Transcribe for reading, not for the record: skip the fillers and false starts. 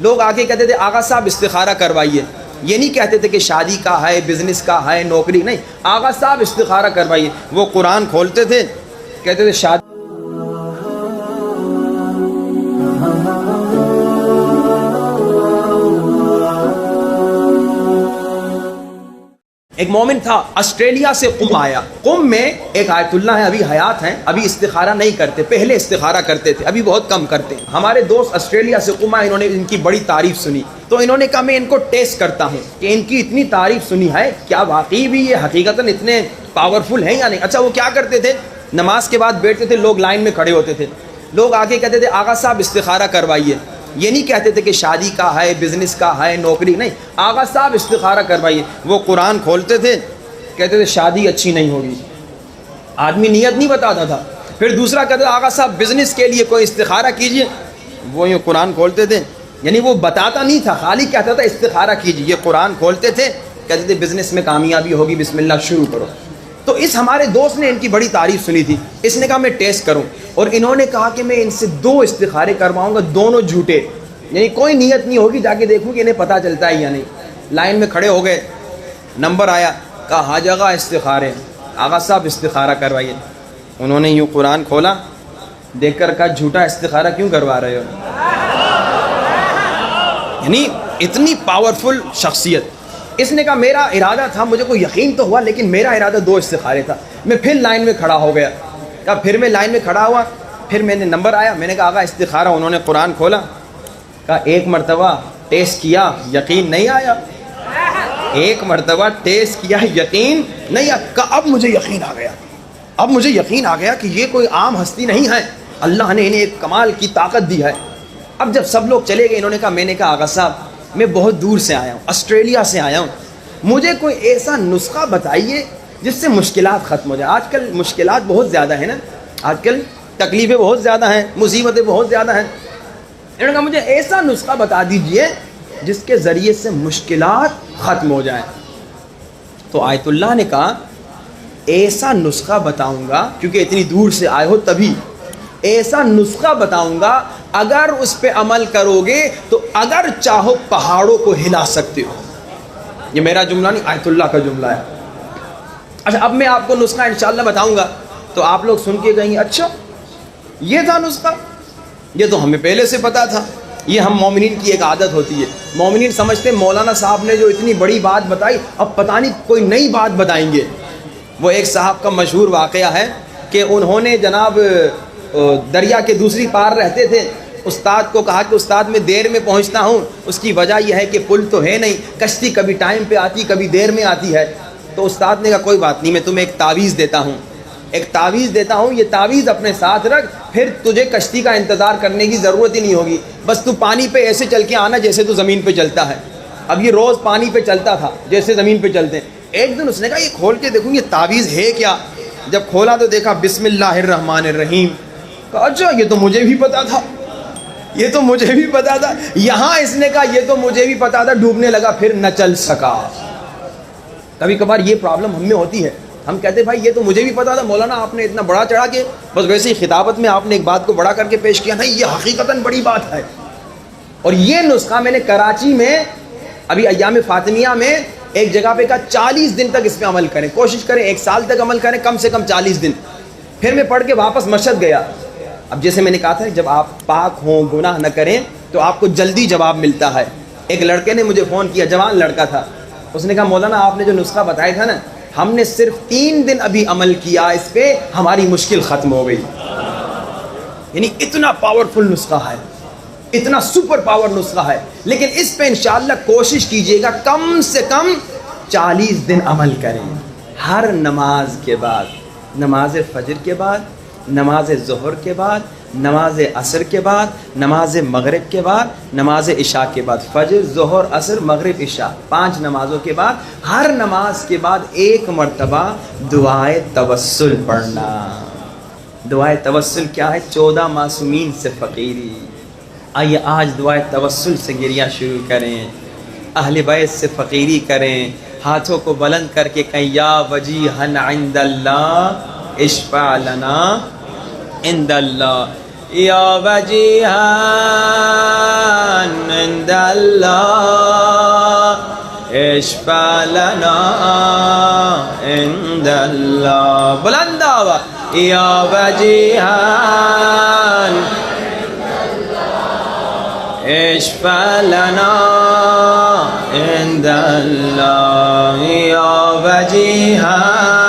لوگ آ کے کہتے تھے آغا صاحب استخارہ کروائیے. یہ نہیں کہتے تھے کہ شادی کا ہے، بزنس کا ہے، نوکری نہیں، آغا صاحب استخارہ کروائیے. وہ قرآن کھولتے تھے، کہتے تھے شادی. ایک مومن تھا، آسٹریلیا سے قم آیا. قم میں ایک آیت اللہ ہے، ابھی حیات ہیں، ابھی استخارہ نہیں کرتے، پہلے استخارہ کرتے تھے، ابھی بہت کم کرتے ہیں. ہمارے دوست آسٹریلیا سے قم آئے، انہوں نے ان کی بڑی تعریف سنی، تو انہوں نے کہا میں ان کو ٹیسٹ کرتا ہوں کہ ان کی اتنی تعریف سنی ہے، کیا واقعی بھی یہ حقیقتاً اتنے پاورفل ہیں یا نہیں. اچھا وہ کیا کرتے تھے؟ نماز کے بعد بیٹھتے تھے، لوگ لائن میں کھڑے ہوتے تھے، لوگ آ کے کہتے تھے آغا صاحب استخارہ کروائیے. یہ نہیں کہتے تھے کہ شادی کا ہے، بزنس کا ہے، نوکری نہیں، آغا صاحب استخارہ کروائیے. وہ قرآن کھولتے تھے، کہتے تھے شادی اچھی نہیں ہوگی. آدمی نیت نہیں بتاتا تھا. پھر دوسرا کہتے تھے آغا صاحب بزنس کے لیے کوئی استخارہ کیجئے. وہ یہ قرآن کھولتے تھے، یعنی وہ بتاتا نہیں تھا، خالی کہتا تھا استخارہ کیجئے. یہ قرآن کھولتے تھے، کہتے تھے بزنس میں کامیابی ہوگی، بسم اللہ شروع کرو. تو اس ہمارے دوست نے ان کی بڑی تعریف سنی تھی، اس نے کہا میں ٹیسٹ کروں، اور انہوں نے کہا کہ میں ان سے 2 استخارے کرواؤں گا، دونوں جھوٹے، یعنی کوئی نیت نہیں ہوگی، جا کے دیکھوں کہ انہیں پتہ چلتا ہے یا نہیں. لائن میں کھڑے ہو گئے، نمبر آیا، کہا ہا جگہ استخارے، آغا صاحب استخارہ کروائیے. انہوں نے یوں قرآن کھولا، دیکھ کر کہا جھوٹا استخارہ کیوں کروا رہے ہو. یعنی اتنی پاورفل شخصیت. اس نے کہا میرا ارادہ تھا، مجھے کوئی یقین تو ہوا، لیکن میرا ارادہ 2 استخارے تھا. میں پھر لائن میں کھڑا ہو گیا. کہا پھر میں لائن میں کھڑا ہوا، پھر میں نے نمبر آیا، میں نے کہا آغا استخارہ. انہوں نے قرآن کھولا، کہا 1 مرتبہ ٹیسٹ کیا، یقین نہیں آیا. 1 مرتبہ ٹیسٹ کیا، یقین نہیں آیا. کہا اب مجھے یقین آ گیا، اب مجھے یقین آ گیا کہ یہ کوئی عام ہستی نہیں ہے، اللہ نے انہیں ایک کمال کی طاقت دی ہے. اب جب سب لوگ چلے گئے، انہوں نے کہا میں نے کہا آغا صاحب میں بہت دور سے آیا ہوں، آسٹریلیا سے آیا ہوں، مجھے کوئی ایسا نسخہ بتائیے جس سے مشکلات ختم ہو جائے. آج کل مشکلات بہت زیادہ ہیں نا، آج کل تکلیفیں بہت زیادہ ہیں، مصیبتیں بہت زیادہ ہیں. انہوں نے کہا مجھے ایسا نسخہ بتا دیجئے جس کے ذریعے سے مشکلات ختم ہو جائیں. تو آیت اللہ نے کہا ایسا نسخہ بتاؤں گا، کیونکہ اتنی دور سے آئے ہو تبھی، ایسا نسخہ بتاؤں گا اگر اس پہ عمل کرو گے تو اگر چاہو پہاڑوں کو ہلا سکتے ہو. یہ میرا جملہ نہیں، آیت اللہ کا جملہ ہے. اچھا اب میں آپ کو نسخہ انشاءاللہ بتاؤں گا تو آپ لوگ سن کے کہیں اچھا یہ تھا نسخہ، یہ تو ہمیں پہلے سے پتا تھا. یہ ہم مومنین کی ایک عادت ہوتی ہے، مومنین سمجھتے ہیں مولانا صاحب نے جو اتنی بڑی بات بتائی اب پتہ نہیں کوئی نئی بات بتائیں گے. وہ ایک صاحب کا مشہور واقعہ ہے کہ انہوں نے جناب دریا کے دوسری پار رہتے تھے، استاد کو کہا کہ استاد میں دیر میں پہنچتا ہوں، اس کی وجہ یہ ہے کہ پل تو ہے نہیں، کشتی کبھی ٹائم پہ آتی کبھی دیر میں آتی ہے. تو استاد نے کہا کوئی بات نہیں، میں تمہیں ایک تعویذ دیتا ہوں، ایک تعویذ دیتا ہوں، یہ تعویذ اپنے ساتھ رکھ، پھر تجھے کشتی کا انتظار کرنے کی ضرورت ہی نہیں ہوگی، بس تو پانی پہ ایسے چل کے آنا جیسے تو زمین پہ چلتا ہے. اب یہ روز پانی پہ چلتا تھا جیسے زمین پہ چلتے ہیں. ایک دن اس نے کہا یہ کھول کے دیکھوں یہ تعویذ ہے کیا. جب کھولا تو دیکھا بسم اللہ الرحمن الرحیم. کہا اچھا یہ تو مجھے بھی پتا تھا، یہ تو مجھے بھی پتا تھا. یہاں اس نے کہا یہ تو مجھے بھی پتا تھا، ڈوبنے لگا پھر نہ چل سکا. کبھی کبھار یہ پرابلم ہم میں ہوتی ہے، ہم کہتے ہیں بھائی یہ تو مجھے بھی پتا تھا، مولانا آپ نے اتنا بڑا چڑھا کے بس ویسے ہی خطابت میں آپ نے ایک بات کو بڑا کر کے پیش کیا. نہیں، یہ حقیقتاً بڑی بات ہے. اور یہ نسخہ میں نے کراچی میں ابھی ایام فاطمیہ میں ایک جگہ پہ کہا 40 دن تک اس پہ عمل کریں، کوشش کریں 1 سال تک عمل کریں، کم سے کم 40 دن. پھر میں پڑھ کے واپس مشہد گیا. اب جیسے میں نے کہا تھا جب آپ پاک ہوں، گناہ نہ کریں تو آپ کو جلدی جواب ملتا ہے. ایک لڑکے نے مجھے فون کیا، جوان لڑکا تھا، اس نے کہا مولانا آپ نے جو نسخہ بتایا تھا نا، ہم نے صرف 3 دن ابھی عمل کیا اس پہ، ہماری مشکل ختم ہو گئی. یعنی اتنا پاورفل نسخہ ہے، اتنا سپر پاور نسخہ ہے. لیکن اس پہ انشاءاللہ کوشش کیجئے گا کم سے کم 40 دن عمل کریں. ہر نماز کے بعد، نماز فجر کے بعد، نماز ظہر کے بعد، نماز عصر کے بعد، نماز مغرب کے بعد، نماز عشاء کے بعد، فجر ظہر عصر مغرب عشاء 5 نمازوں کے بعد، ہر نماز کے بعد 1 مرتبہ دعائے توسل پڑھنا. دعائے توسل کیا ہے؟ 14 معصومین سے فقیری. آئیے آج دعائے توسل سے گریہ شروع کریں، اہل بیت سے فقیری کریں، ہاتھوں کو بلند کر کے کہیں یا وجیہن عند اللہ اشفع لنا عند اللہ، یا وجیہن عند اللہ اشفع لنا عند اللہ. بلند آواز یا وجیہان اشفع لنا عند اللہ یا وجیہان